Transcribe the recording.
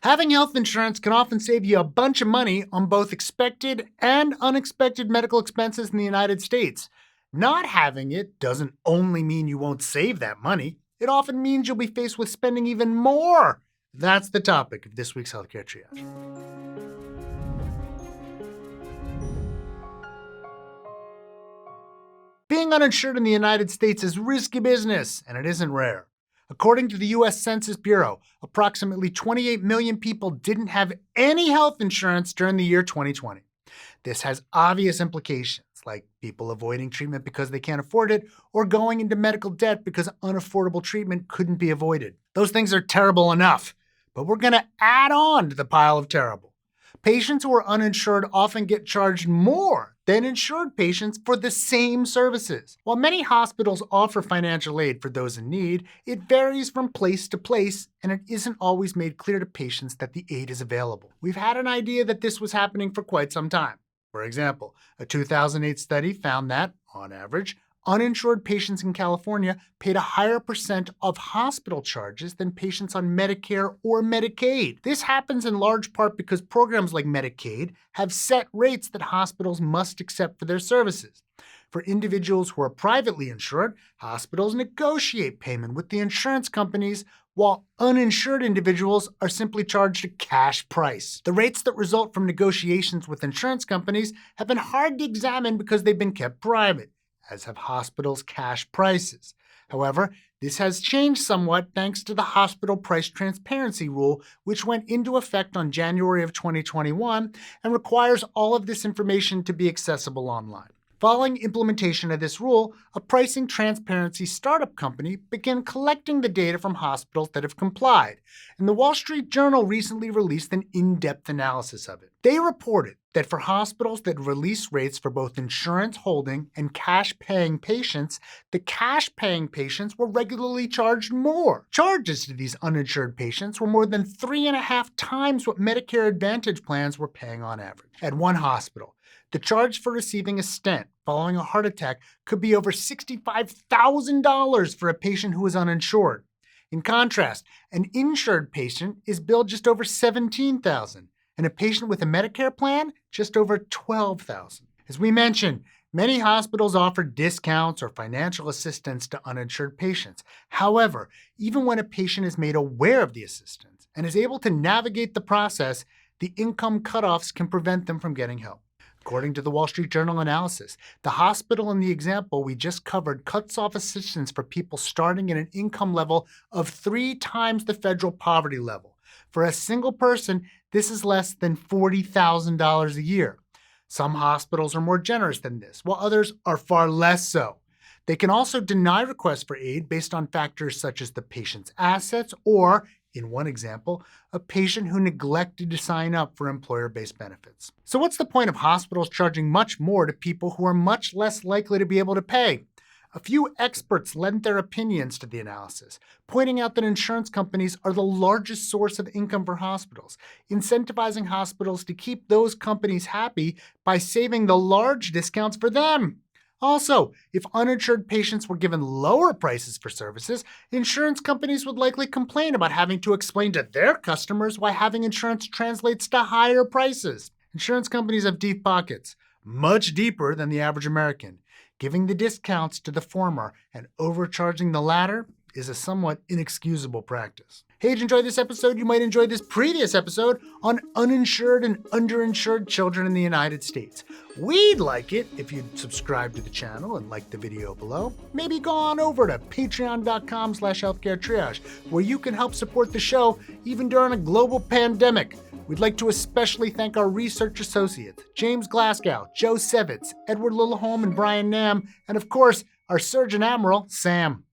Having health insurance can often save you a bunch of money on both expected and unexpected medical expenses in the United States. Not having it doesn't only mean you won't save that money, it often means you'll be faced with spending even more. That's the topic of this week's Healthcare Triage. Being uninsured in the United States is risky business, and it isn't rare. According to the U.S. Census Bureau, approximately 28 million people didn't have any health insurance during the year 2020. This has obvious implications, like people avoiding treatment because they can't afford it, or going into medical debt because unaffordable treatment couldn't be avoided. Those things are terrible enough, but we're going to add on to the pile of terrible. Patients who are uninsured often get charged more than insured patients for the same services. While many hospitals offer financial aid for those in need, it varies from place to place, and it isn't always made clear to patients that the aid is available. We've had an idea that this was happening for quite some time. For example, a 2008 study found that, on average, uninsured patients in California paid a higher percent of hospital charges than patients on Medicare or Medicaid. This happens in large part because programs like Medicaid have set rates that hospitals must accept for their services. For individuals who are privately insured, hospitals negotiate payment with the insurance companies, while uninsured individuals are simply charged a cash price. The rates that result from negotiations with insurance companies have been hard to examine because they've been kept private, as have hospitals' cash prices. However, this has changed somewhat thanks to the Hospital Price Transparency Rule, which went into effect on January of 2021 and requires all of this information to be accessible online. Following implementation of this rule, a pricing transparency startup company began collecting the data from hospitals that have complied, and the Wall Street Journal recently released an in-depth analysis of it. They reported that for hospitals that release rates for both insurance holding and cash-paying patients, the cash-paying patients were regularly charged more. Charges to these uninsured patients were more than 3.5 times what Medicare Advantage plans were paying on average. At one hospital, the charge for receiving a stent following a heart attack could be over $65,000 for a patient who is uninsured. In contrast, an insured patient is billed just over $17,000, and a patient with a Medicare plan just over $12,000. As we mentioned, many hospitals offer discounts or financial assistance to uninsured patients. However, even when a patient is made aware of the assistance and is able to navigate the process, the income cutoffs can prevent them from getting help. According to the Wall Street Journal analysis, the hospital in the example we just covered cuts off assistance for people starting at an income level of 3 times the federal poverty level. For a single person, this is less than $40,000 a year. Some hospitals are more generous than this, while others are far less so. They can also deny requests for aid based on factors such as the patient's assets or, in one example, a patient who neglected to sign up for employer-based benefits. So what's the point of hospitals charging much more to people who are much less likely to be able to pay? A few experts lent their opinions to the analysis, pointing out that insurance companies are the largest source of income for hospitals, incentivizing hospitals to keep those companies happy by saving the large discounts for them. Also, if uninsured patients were given lower prices for services, insurance companies would likely complain about having to explain to their customers why having insurance translates to higher prices. Insurance companies have deep pockets, much deeper than the average American. Giving the discounts to the former and overcharging the latter is a somewhat inexcusable practice. Hey, did you enjoy this episode? You might enjoy this previous episode on uninsured and underinsured children in the United States. We'd like it if you'd subscribe to the channel and like the video below. Maybe go on over to patreon.com/healthcaretriage, where you can help support the show even during a global pandemic. We'd like to especially thank our research associates, James Glasgow, Joe Sevitz, Edward Littleholm, and Brian Nam, and of course, our Surgeon Admiral, Sam.